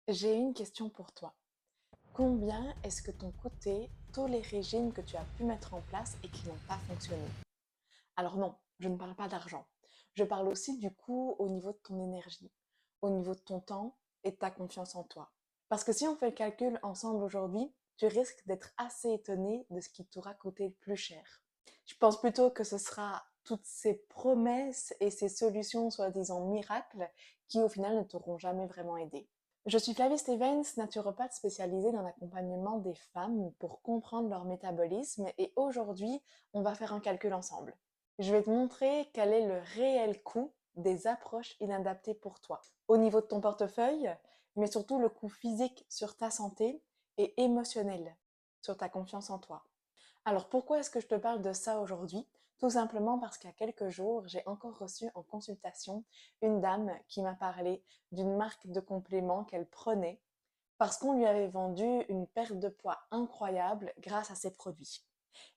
J'ai une question pour toi. Combien est-ce que t'ont coûté tous les régimes que tu as pu mettre en place et qui n'ont pas fonctionné? Alors non, je ne parle pas d'argent. Je parle aussi du coût au niveau de ton énergie, au niveau de ton temps et de ta confiance en toi. Parce que si on fait le calcul ensemble aujourd'hui, tu risques d'être assez étonné de ce qui t'aura coûté le plus cher. Je pense plutôt que ce sera toutes ces promesses et ces solutions soi-disant miracles qui au final ne t'auront jamais vraiment aidé. Je suis Flavie Stevens, naturopathe spécialisée dans l'accompagnement des femmes pour comprendre leur métabolisme et aujourd'hui, on va faire un calcul ensemble. Je vais te montrer quel est le réel coût des approches inadaptées pour toi, au niveau de ton portefeuille, mais surtout le coût physique sur ta santé et émotionnel sur ta confiance en toi. Alors pourquoi est-ce que je te parle de ça aujourd'hui? Tout simplement parce qu'il y a quelques jours, j'ai encore reçu en consultation une dame qui m'a parlé d'une marque de compléments qu'elle prenait parce qu'on lui avait vendu une perte de poids incroyable grâce à ces produits.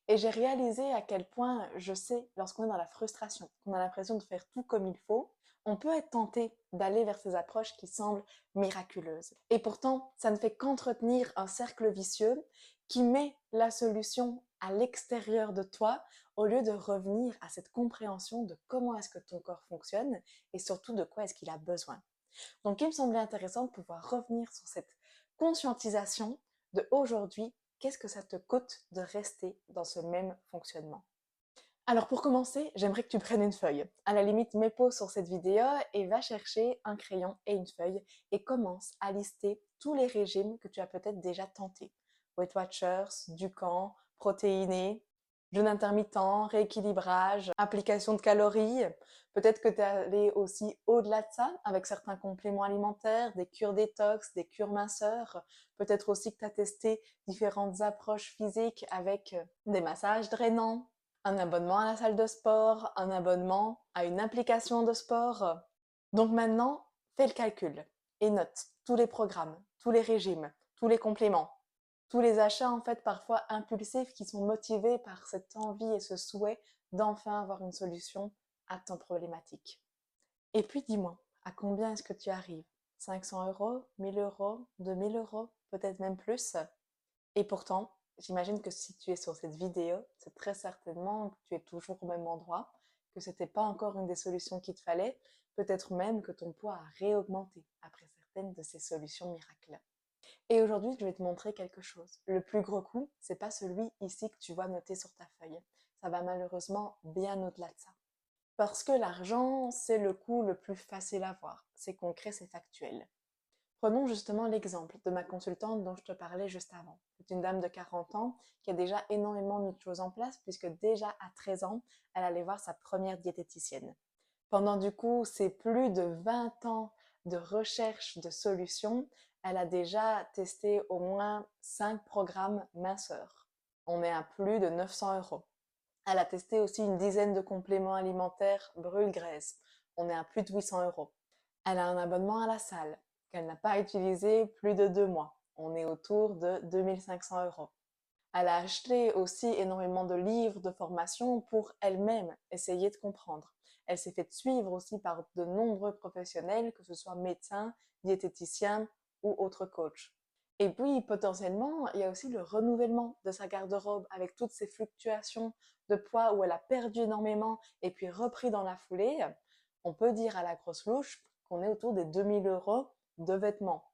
Et j'ai réalisé à quel point je sais, lorsqu'on est dans la frustration, qu'on a l'impression de faire tout comme il faut, on peut être tenté d'aller vers ces approches qui semblent miraculeuses. Et pourtant, ça ne fait qu'entretenir un cercle vicieux qui met la solution à l'extérieur de toi au lieu de revenir à cette compréhension de comment est-ce que ton corps fonctionne et surtout de quoi est-ce qu'il a besoin. Donc il me semblait intéressant de pouvoir revenir sur cette conscientisation de aujourd'hui, qu'est-ce que ça te coûte de rester dans ce même fonctionnement? Alors pour commencer, j'aimerais que tu prennes une feuille. À la limite, mets pause sur cette vidéo et va chercher un crayon et une feuille et commence à lister tous les régimes que tu as peut-être déjà tentés. Weight Watchers, Ducan, protéiné, jeûne intermittent, rééquilibrage, application de calories. Peut-être que tu es allé aussi au-delà de ça avec certains compléments alimentaires, des cures détox, des cures minceurs. Peut-être aussi que tu as testé différentes approches physiques avec des massages drainants, un abonnement à la salle de sport, un abonnement à une application de sport. Donc maintenant, fais le calcul et note tous les programmes, tous les régimes, tous les compléments, tous les achats en fait parfois impulsifs qui sont motivés par cette envie et ce souhait d'enfin avoir une solution à ton problématique. Et puis dis-moi, à combien est-ce que tu arrives? 500 €, 1000 €, 2000 €, peut-être même plus? Et pourtant, j'imagine que si tu es sur cette vidéo, c'est très certainement que tu es toujours au même endroit, que ce n'était pas encore une des solutions qu'il te fallait, peut-être même que ton poids a réaugmenté après certaines de ces solutions miracles. Et aujourd'hui, je vais te montrer quelque chose. Le plus gros coup, c'est pas celui ici que tu vois noté sur ta feuille. Ça va malheureusement bien au-delà de ça. Parce que l'argent, c'est le coût le plus facile à voir. C'est concret, c'est factuel. Prenons justement l'exemple de ma consultante dont je te parlais juste avant. C'est une dame de 40 ans qui a déjà énormément mis de choses en place puisque déjà à 13 ans, elle allait voir sa première diététicienne. Pendant du coup, c'est plus de 20 ans de recherche de solutions, elle a déjà testé au moins 5 programmes minceurs. On est à plus de 900 €. Elle a testé aussi une dizaine de compléments alimentaires brûle-graisse. On est à plus de 800 €. Elle a un abonnement à la salle qu'elle n'a pas utilisé plus de 2 mois. On est autour de 2500 €. Elle a acheté aussi énormément de livres de formation pour elle-même essayer de comprendre. Elle s'est fait suivre aussi par de nombreux professionnels, que ce soit médecins, diététiciens ou autres coachs. Et puis, potentiellement, il y a aussi le renouvellement de sa garde-robe avec toutes ces fluctuations de poids où elle a perdu énormément et puis repris dans la foulée. On peut dire à la grosse louche qu'on est autour des 2000 € de vêtements.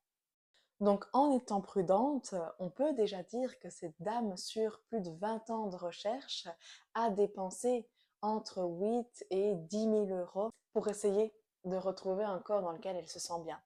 Donc, en étant prudente, on peut déjà dire que cette dame, sur plus de 20 ans de recherche, a dépensé entre 8 et 10 000 € pour essayer de retrouver un corps dans lequel elle se sent bien.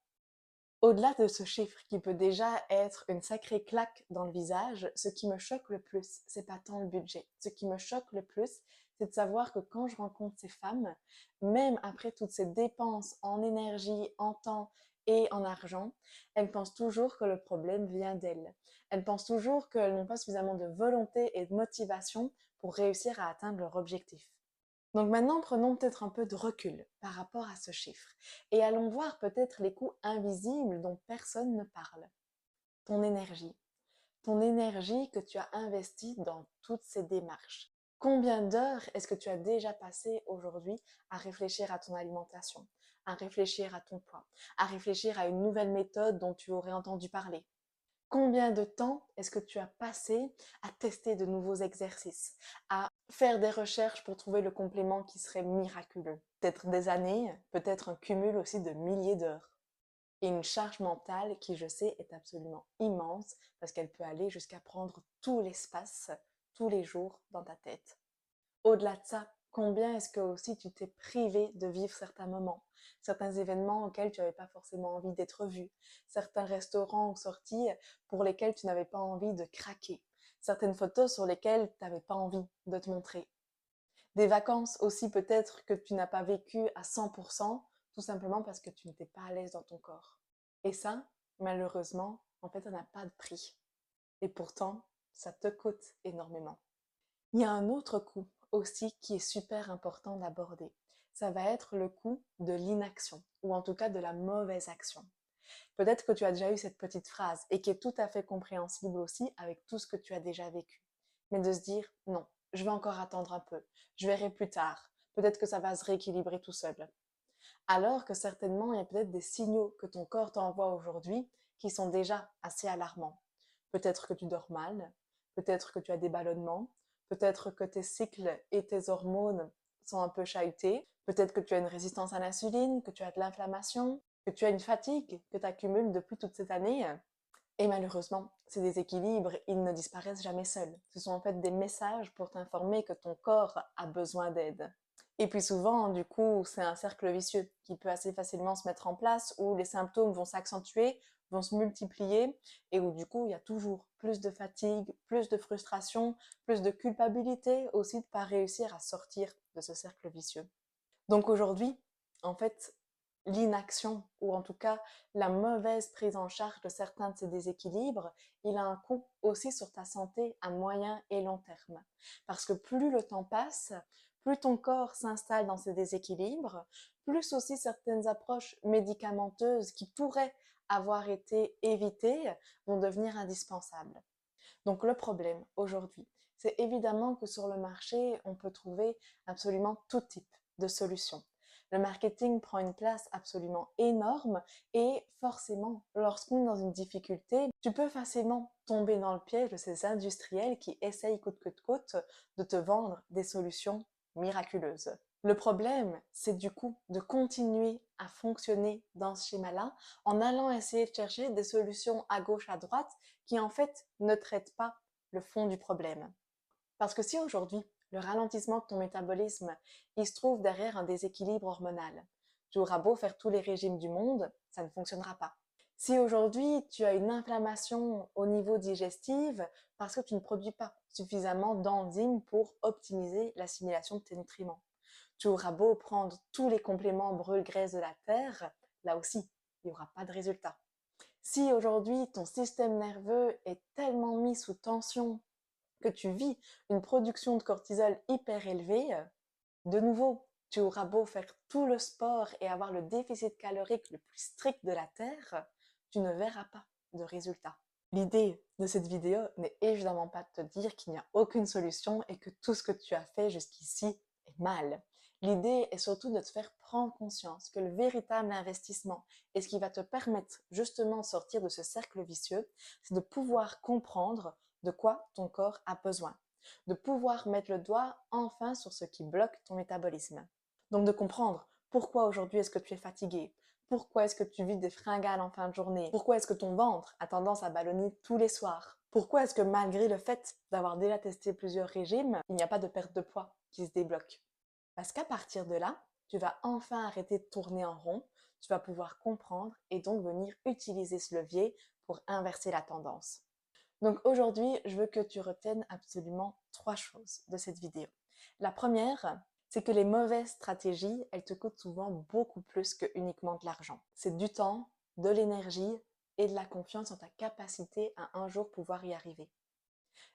Au-delà de ce chiffre qui peut déjà être une sacrée claque dans le visage, ce qui me choque le plus, c'est pas tant le budget. Ce qui me choque le plus, c'est de savoir que quand je rencontre ces femmes, même après toutes ces dépenses en énergie, en temps et en argent, elles pensent toujours que le problème vient d'elles. Elles pensent toujours qu'elles n'ont pas suffisamment de volonté et de motivation pour réussir à atteindre leur objectif. Donc maintenant, prenons peut-être un peu de recul par rapport à ce chiffre et allons voir peut-être les coûts invisibles dont personne ne parle. Ton énergie. Ton énergie que tu as investie dans toutes ces démarches. Combien d'heures est-ce que tu as déjà passé aujourd'hui à réfléchir à ton alimentation, à réfléchir à ton poids, à réfléchir à une nouvelle méthode dont tu aurais entendu parler? Combien de temps est-ce que tu as passé à tester de nouveaux exercices, à faire des recherches pour trouver le complément qui serait miraculeux? Peut-être des années, peut-être un cumul aussi de milliers d'heures. Et une charge mentale qui, je sais, est absolument immense parce qu'elle peut aller jusqu'à prendre tout l'espace, tous les jours dans ta tête. Au-delà de ça, combien est-ce que aussi tu t'es privé de vivre certains moments, certains événements auxquels tu n'avais pas forcément envie d'être vu, certains restaurants ou sorties pour lesquels tu n'avais pas envie de craquer, certaines photos sur lesquelles tu n'avais pas envie de te montrer. Des vacances aussi peut-être que tu n'as pas vécues à 100%, tout simplement parce que tu n'étais pas à l'aise dans ton corps. Et ça, malheureusement, en fait, ça n'a pas de prix. Et pourtant, ça te coûte énormément. Il y a un autre coût aussi qui est super important d'aborder. Ça va être le coût de l'inaction, ou en tout cas de la mauvaise action. Peut-être que tu as déjà eu cette petite phrase et qui est tout à fait compréhensible aussi avec tout ce que tu as déjà vécu. Mais de se dire, non, je vais encore attendre un peu, je verrai plus tard, peut-être que ça va se rééquilibrer tout seul. Alors que certainement, il y a peut-être des signaux que ton corps t'envoie aujourd'hui qui sont déjà assez alarmants. Peut-être que tu dors mal, peut-être que tu as des ballonnements, peut-être que tes cycles et tes hormones sont un peu chahutés, peut-être que tu as une résistance à l'insuline, que tu as de l'inflammation, que tu as une fatigue que tu accumules depuis toute cette année. Et malheureusement, ces déséquilibres, ils ne disparaissent jamais seuls. Ce sont en fait des messages pour t'informer que ton corps a besoin d'aide. Et puis souvent, du coup, c'est un cercle vicieux qui peut assez facilement se mettre en place où les symptômes vont s'accentuer, vont se multiplier et où du coup, il y a toujours plus de fatigue, plus de frustration, plus de culpabilité aussi de ne pas réussir à sortir de ce cercle vicieux. Donc aujourd'hui, en fait, l'inaction ou en tout cas la mauvaise prise en charge de certains de ces déséquilibres, il a un coût aussi sur ta santé à moyen et long terme. Parce que plus le temps passe, plus ton corps s'installe dans ces déséquilibres, plus aussi certaines approches médicamenteuses qui pourraient avoir été évitées vont devenir indispensables. Donc le problème aujourd'hui, c'est évidemment que sur le marché, on peut trouver absolument tout type de solutions. Le marketing prend une place absolument énorme et forcément, lorsqu'on est dans une difficulté, tu peux facilement tomber dans le piège de ces industriels qui essayent coûte que coûte de te vendre des solutions miraculeuses. Le problème, c'est du coup de continuer à fonctionner dans ce schéma-là en allant essayer de chercher des solutions à gauche, à droite qui en fait ne traitent pas le fond du problème. Parce que si aujourd'hui, le ralentissement de ton métabolisme, il se trouve derrière un déséquilibre hormonal, tu auras beau faire tous les régimes du monde, ça ne fonctionnera pas. Si aujourd'hui tu as une inflammation au niveau digestif parce que tu ne produis pas suffisamment d'enzymes pour optimiser l'assimilation de tes nutriments, tu auras beau prendre tous les compléments brûle-graisse de la terre, là aussi, il n'y aura pas de résultat. Si aujourd'hui ton système nerveux est tellement mis sous tension que tu vis une production de cortisol hyper élevée, de nouveau, tu auras beau faire tout le sport et avoir le déficit calorique le plus strict de la Terre, tu ne verras pas de résultat. L'idée de cette vidéo n'est évidemment pas de te dire qu'il n'y a aucune solution et que tout ce que tu as fait jusqu'ici est mal. L'idée est surtout de te faire prendre conscience que le véritable investissement et ce qui va te permettre justement de sortir de ce cercle vicieux, c'est de pouvoir comprendre de quoi ton corps a besoin, de pouvoir mettre le doigt enfin sur ce qui bloque ton métabolisme. Donc de comprendre pourquoi aujourd'hui est-ce que tu es fatigué, pourquoi est-ce que tu vis des fringales en fin de journée, pourquoi est-ce que ton ventre a tendance à ballonner tous les soirs, pourquoi est-ce que malgré le fait d'avoir déjà testé plusieurs régimes, il n'y a pas de perte de poids qui se débloque. Parce qu'à partir de là, tu vas enfin arrêter de tourner en rond, tu vas pouvoir comprendre et donc venir utiliser ce levier pour inverser la tendance. Donc aujourd'hui, je veux que tu retiennes absolument 3 choses de cette vidéo. La première, c'est que les mauvaises stratégies, elles te coûtent souvent beaucoup plus que uniquement de l'argent. C'est du temps, de l'énergie et de la confiance en ta capacité à un jour pouvoir y arriver.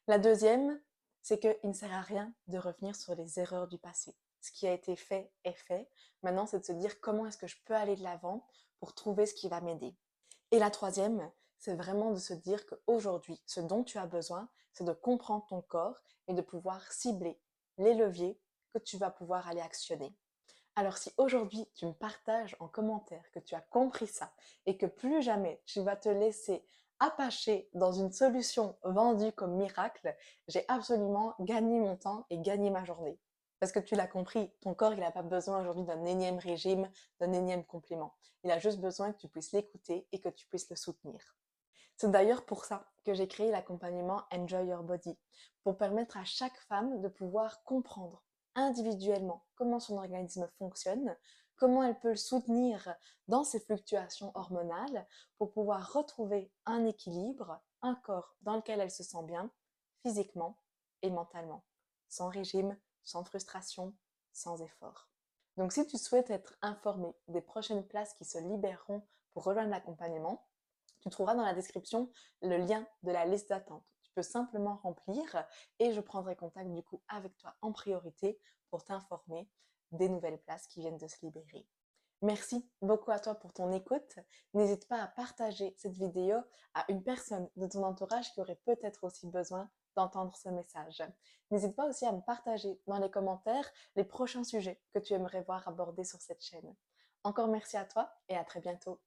La deuxième, c'est qu'il ne sert à rien de revenir sur les erreurs du passé. Ce qui a été fait est fait. Maintenant, c'est de se dire comment est-ce que je peux aller de l'avant pour trouver ce qui va m'aider. Et la troisième, c'est vraiment de se dire qu'aujourd'hui, ce dont tu as besoin, c'est de comprendre ton corps et de pouvoir cibler les leviers que tu vas pouvoir aller actionner. Alors si aujourd'hui tu me partages en commentaire que tu as compris ça et que plus jamais tu vas te laisser apacher dans une solution vendue comme miracle, j'ai absolument gagné mon temps et gagné ma journée. Parce que tu l'as compris, ton corps il n'a pas besoin aujourd'hui d'un énième régime, d'un énième complément. Il a juste besoin que tu puisses l'écouter et que tu puisses le soutenir. C'est d'ailleurs pour ça que j'ai créé l'accompagnement Enjoy Your Body, pour permettre à chaque femme de pouvoir comprendre individuellement comment son organisme fonctionne, comment elle peut le soutenir dans ses fluctuations hormonales pour pouvoir retrouver un équilibre, un corps dans lequel elle se sent bien, physiquement et mentalement, sans régime, sans frustration, sans effort. Donc si tu souhaites être informé des prochaines places qui se libéreront pour rejoindre l'accompagnement, tu trouveras dans la description le lien de la liste d'attente. Tu peux simplement remplir et je prendrai contact du coup avec toi en priorité pour t'informer des nouvelles places qui viennent de se libérer. Merci beaucoup à toi pour ton écoute. N'hésite pas à partager cette vidéo à une personne de ton entourage qui aurait peut-être aussi besoin d'entendre ce message. N'hésite pas aussi à me partager dans les commentaires les prochains sujets que tu aimerais voir abordés sur cette chaîne. Encore merci à toi et à très bientôt.